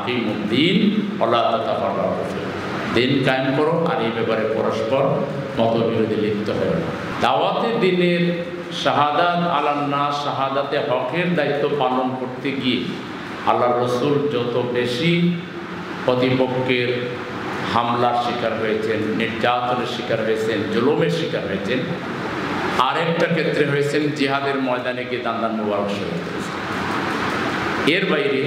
আকিমুদ্দিন ওয়ালা তাতাফাররাকু ফিহি, দিন কায়েম করো আর এই ব্যাপারে পরস্পর মতবিরোধে লিপ্ত হয় না। দাওয়াতে দিনের শাহাদাত আলান্নাস, শাহাদাতে হকের দায়িত্ব পালন করতে গিয়ে আল্লাহ রসুল যত বেশি প্রতিপক্ষের হামলার শিকার হয়েছেন, নির্যাতনের শিকার হয়েছেন, জুলুমের শিকার হয়েছেন, আরেকটা ক্ষেত্রে হয়েছেন জিহাদের ময়দানে গিয়ে দান্দান মুবারক শহীদ হয়েছেন। এর বাইরে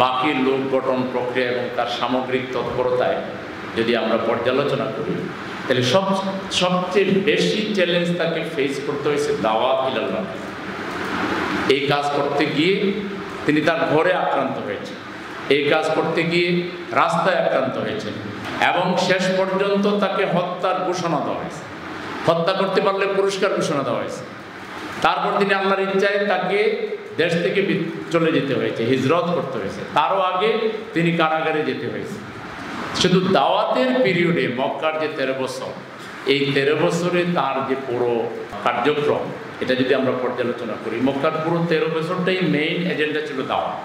বাকি লোক গঠন প্রক্রিয়া এবং তার সামগ্রিক তৎপরতায় যদি আমরা পর্যালোচনা করি, তাহলে সবচেয়ে বেশি চ্যালেঞ্জ তাকে ফেস করতে হয়েছে দাওয়াত ইলাল্লাহ। এই কাজ করতে গিয়ে তিনি তার ঘরে আক্রান্ত হয়েছেন, এই কাজ করতে গিয়ে রাস্তায় আক্রান্ত হয়েছেন, এবং শেষ পর্যন্ত তাকে হত্যার ঘোষণা দেওয়া হয়েছে। হত্যা করতে পারলে পুরস্কার ঘোষণা দেওয়া হয়েছে। তারপর তিনি আল্লাহর ইচ্ছায় তাকে দেশ থেকে চলে যেতে হয়েছে, হিজরত করতে হয়েছে। তারও আগে তিনি কারাগারে যেতে হয়েছে। শুধু দাওয়াতের পিরিয়ডে মক্কার যে 13 বছর, এই 13 বছরে তার যে পুরো কার্যক্রম, এটা যদি আমরা পর্যালোচনা করি, মক্কার পুরো 13 বছরটাই মেইন এজেন্ডা ছিল দাওয়াত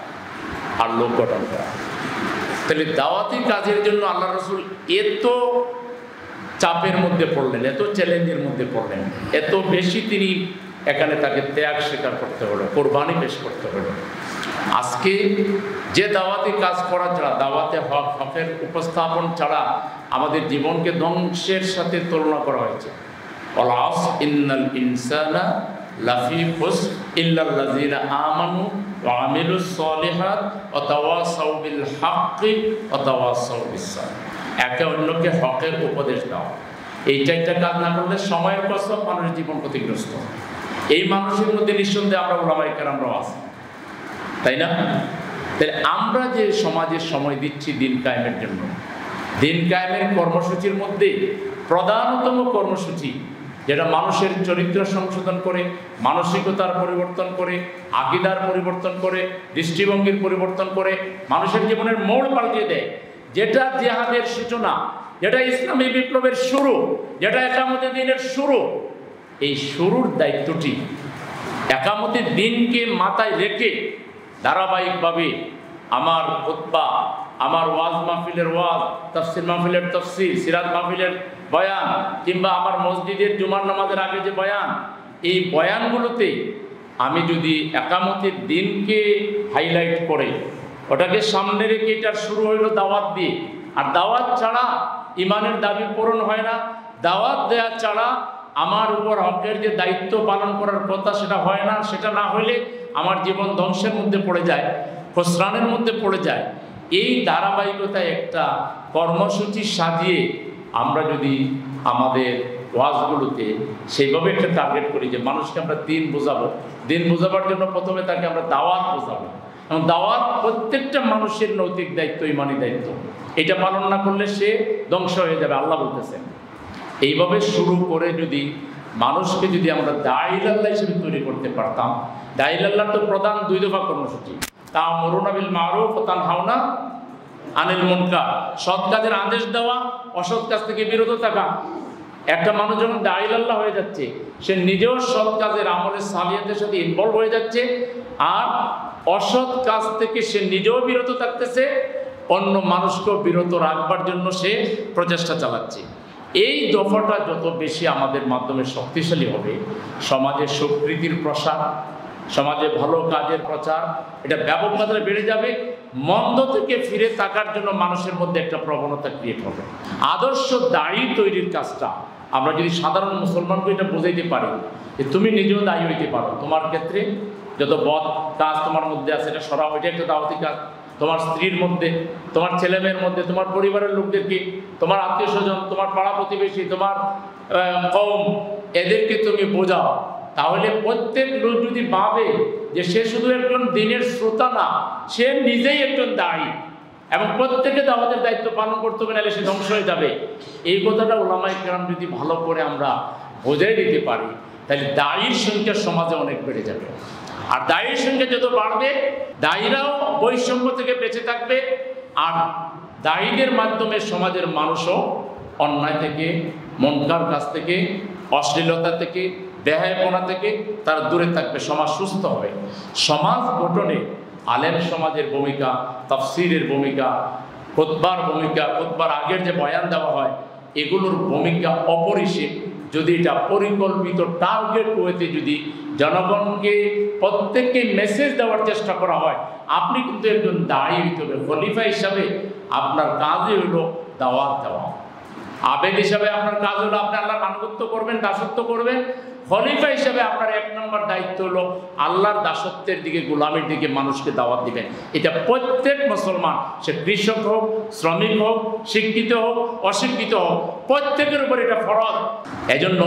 আর লোক গঠন করা। তাহলে দাওয়াতি কাজের জন্য আল্লাহ রসুল এত চাপের মধ্যে পড়লেন, এত চ্যালেঞ্জের মধ্যে পড়লেন, এত বেশি তিনি এখানে তাকে ত্যাগ স্বীকার করতে হলো, কোরবানি পেশ করতে হলো। আজকে যে দাওয়াতি কাজ করা ছাড়া, দাওয়াতে হকের উপস্থাপন ছাড়া আমাদের জীবনকে ধ্বংসের সাথে তুলনা করা হয়েছে। ওয়াল আসর ইন্নাল ইনসানা লাফি খুসর ইল্লাল্লাযিনা আমানু ওয়া আমিলুস সলিহাত ওয়া তাওয়াসাউ বিল হাক্কি ওয়া তাওয়াসাউ বিস সাবর। একে অন্যকে হকের উপদেশ দাও, এই চারটা কাজ না করলে সময়ের কসম মানুষের জীবন ক্ষতিগ্রস্ত। এই মানুষের মধ্যে নিঃসন্দেহে আমরা উলামায়ে কেরামরাও আছি, তাই না? তাহলে আমরা যে সমাজের সময় দিচ্ছি দিন কায়েমের জন্য, দিন কায়েমের কর্মসূচির মধ্যে প্রধানতম কর্মসূচি যেটা মানুষের চরিত্র সংশোধন করে, মানসিকতার পরিবর্তন করে, আকীদার পরিবর্তন করে, দৃষ্টিভঙ্গির পরিবর্তন করে, মানুষের জীবনের মোড় পাল্টে দেয়, যেটা জিহাদের সূচনা, যেটা ইসলামী বিপ্লবের শুরু, যেটা একামতে দ্বীনের শুরু, এই শুরুর দায়িত্বটি একামতে দ্বীনকে মাথায় রেখে ধারাবাহিকভাবে আমার খুতবা, আমার ওয়াজ মাহফিলের ওয়াজ, তাফসির মাহফিলের তাফসির, সিরাত মাহফিলের বয়ান, কিংবা আমার মসজিদের জুমার নামাজের আগে যে বয়ান, এই বয়ানগুলোতে আমি যদি একামতের দ্বীনকে হাইলাইট করে ওটাকে সামনে রেখে, এটার শুরু হইল দাওয়াত দিয়ে। আর দাওয়াত ছাড়া ইমানের দাবি পূরণ হয় না, দাওয়াত দেওয়া ছাড়া আমার উপর হকের যে দায়িত্ব পালন করার কথা সেটা হয় না। সেটা না হইলে আমার জীবন ধ্বংসের মধ্যে পড়ে যায়, খসরানের মধ্যে পড়ে যায়। এই ধারাবাহিকতায় একটা কর্মসূচি সাজিয়ে আমরা যদি আমাদের ওয়াজগুলোতে সেইভাবে একটা টার্গেট করি যে মানুষকে আমরা দিন বোঝাবো, দিন বোঝাবার জন্য প্রথমে তাকে আমরা দাওয়াত বোঝাবো, এবং দাওয়াত প্রত্যেকটা মানুষের নৈতিক দায়িত্ব, ইমানি দায়িত্ব। এটা পালন না করলে সে ধ্বংস হয়ে যাবে, আল্লাহ বলতেছেন। এইভাবে শুরু করে যদি মানুষকে যদি আমরা দাঈ-ইলাল্লাহ হিসেবে তৈরি করতে পারতাম। দাঈ-ইলাল্লাহর তো প্রধান 2 দফা কর্মসূচি, তা'মুরুনা বিল মারুফ ওয়া তানহাউনা আনিল মুনকার, সৎ কাজের আদেশ দেওয়া, অসৎ কাজ থেকে বিরত থাকা। একটা মানুষ যখন দাঈ-ইলাল্লাহ হয়ে যাচ্ছে, সে নিজেও সৎ কাজের আমলে সালিয়াতের সাথে ইনভলভ হয়ে যাচ্ছে, আর অসৎ কাজ থেকে সে নিজেও বিরত থাকতেছে, অন্য মানুষকেও বিরত রাখবার জন্য সে প্রচেষ্টা চালাচ্ছে। এই দফাটা যত বেশি আমাদের মাধ্যমে শক্তিশালী হবে, সমাজে সুপ্রীতির প্রসার, সমাজে ভালো কাজের প্রচার, এটা ব্যাপক মাত্রায় বেড়ে যাবে। মন্দ থেকে ফিরে থাকার জন্য মানুষের মধ্যে একটা প্রবণতা ক্রিয়েট হবে। আদর্শ দায়ী তৈরির কাজটা আমরা যদি সাধারণ মুসলমানকে এটা বোঝাইতে পারি যে তুমি নিজেও দায়ী হইতে পারো, তোমার ক্ষেত্রে যত বদ কাজ তোমার মধ্যে আছে এটা সরাও, এটা একটা দাওয়াতি কাজ। তোমার স্ত্রীর মধ্যে, তোমার ছেলেমেয়ের মধ্যে, তোমার পরিবারের লোকদেরকে, তোমার আত্মীয় স্বজন, তোমার পাড়া প্রতিবেশী, তোমার কওম, এদেরকে তুমি বোঝাও। তাহলে প্রত্যেক লোক যদি ভাবে যে সে শুধু একজন দিনের শ্রোতা না, সে নিজেই একজন দায়ী, এবং প্রত্যেকে দাওয়াতের দায়িত্ব পালন করতে হবে, নাহলে সে ধ্বংস হয়ে যাবে। এই কথাটা উলামায়ে কেরাম যদি ভালো করে আমরা বোঝাই দিতে পারি, তাহলে দায়ীর সংখ্যা সমাজে অনেক বেড়ে যাবে। আর দায়ীর সংখ্যা যত বাড়বে, দায়ীরাও বৈষম্য থেকে বেঁচে থাকবে, আর দায়ীদের মাধ্যমে সমাজের মানুষও অন্যায় থেকে, মুনকার কাজ থেকে, অশ্লীলতা থেকে, বেহায়াপনা থেকে তারা দূরে থাকবে, সমাজ সুস্থ হবে। সমাজ গঠনে আলেম সমাজের ভূমিকা, তাফসীরের ভূমিকা, খুতবার ভূমিকা, খুতবার আগের যে বয়ান দেওয়া হয়, এগুলোর ভূমিকা অপরিসীম। যদি এটা পরিকল্পিত টার্গেট ওয়েতে যদি জনগণকে প্রত্যেককে মেসেজ দেওয়ার চেষ্টা করা হয়, আপনি কিন্তু একজন দায়ী হইতে হবে। খলিফা হিসাবে আপনার কাজই হলো দাওয়াত দেওয়া। আবেদ হিসাবে আপনার কাজ হলো আপনি আল্লাহর আনুগত্য করবেন, দাসত্ব করবেন। খলিফা হিসাবে আপনার 1 নম্বর দায়িত্ব হলো আল্লাহর দাসত্বের দিকে, গোলামির দিকে মানুষকে দাওয়াত দিবেন। এটা প্রত্যেক মুসলমান, সে কৃষক হোক, শ্রমিক হোক, শিক্ষিত হোক, অশিক্ষিত হোক, প্রত্যেকের উপর এটা ফরজ। এজন্য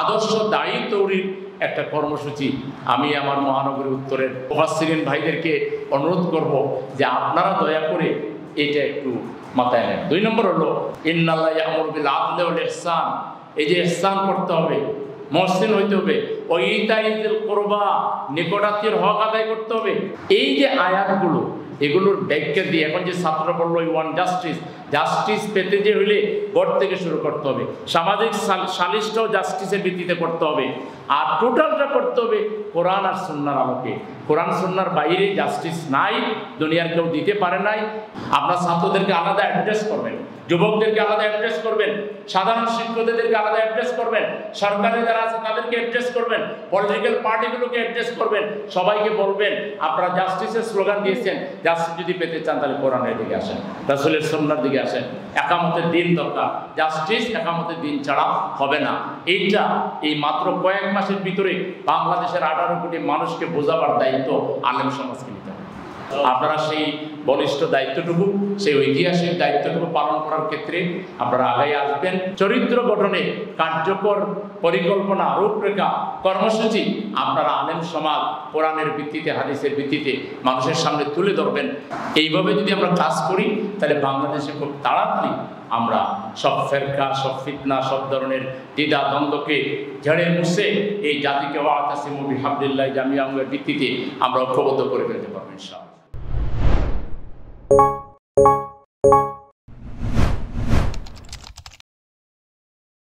আদর্শ দায়ী তৈরির একটা কর্মসূচি আমি আমার মহানগরী উত্তরের মুফাসসিরিন ভাইদেরকে অনুরোধ করব যে আপনারা দয়া করে এটা একটু মাথায় নেন। 2 নম্বর হলো ইন্নাল্লাহ ইয়ামুরু বিল আদলি ওয়াল ইহসান। এই যে ইহসান করতে হবে, মহসিন হইতে হবে, ওই ইতাইযিল কুরবা, নিকটাত্মীয়ের হক আদায় করতে হবে। এই যে আয়াতগুলো, এগুলোর ব্যাখ্যা দিয়ে এখন যে ছাত্র বলল ওয়ান জাস্টিস পেতে যে হইলে ঘর থেকে শুরু করতে হবে। সামাজিক সালিশটাও জাস্টিসের ভিত্তিতে করতে হবে, আর টোটালটা করতে হবে কোরআন আর সুন্নাহর আলোকে। কোরআন সুন্নাহর বাইরে জাস্টিস নাই, দুনিয়ার কেউ দিতে পারে নাই। আপনার ছাত্রদেরকে আলাদা অ্যাড্রেস করবেন, যুবকদেরকে আলাদা অ্যাড্রেস করবেন, সাধারণ শিক্ষকদেরকে আলাদা অ্যাড্রেস করবেন, সরকারি যারা আছে তাদেরকে অ্যাড্রেস করবেন, পলিটিক্যাল পার্টিগুলোকে অ্যাড্রেস করবেন। সবাইকে বলবেন আপনারা জাস্টিসের স্লোগান দিয়েছেন, জাস্টিস যদি পেতে চান তাহলে কোরআনের দিকে আসেন, রাসূলের সুন্নাহর দিকে আসেন। একামতের দিন দরকার, জাস্টিস একামতের দিন ছাড়া হবে না। এইটা এই মাত্র কয়েক মাসের ভিতরে বাংলাদেশের 18 কোটি মানুষকে বোঝাবার দায়িত্ব আলেম সমাজকে নিতে হবে। আপনারা সেই বলিষ্ঠ দায়িত্বটুকু, সেই ঐতিহাসিক দায়িত্বটুকু পালন করার ক্ষেত্রে আপনারা আগাই আসবেন। চরিত্র গঠনে কার্যকর পরিকল্পনা, রূপরেখা, কর্মসূচি আপনারা আলেম সমাজ কোরআনের ভিত্তিতে, হাদিসের ভিত্তিতে মানুষের সামনে তুলে ধরবেন। এইভাবে যদি আমরা কাজ করি তাহলে বাংলাদেশে খুব তাড়াতাড়ি আমরা সব ফেরকা, সব ফিতনা, সব ধরনের দ্বিধা দ্বন্দ্বকে ঝেড়ে মুছে এই জাতিকে ওয়াতাসিমু বিহাবলিল্লাহি জামিআন ভিত্তিতে আমরা ঐক্যবদ্ধ করে ফেলতে পারবো ইনশাআল্লাহ।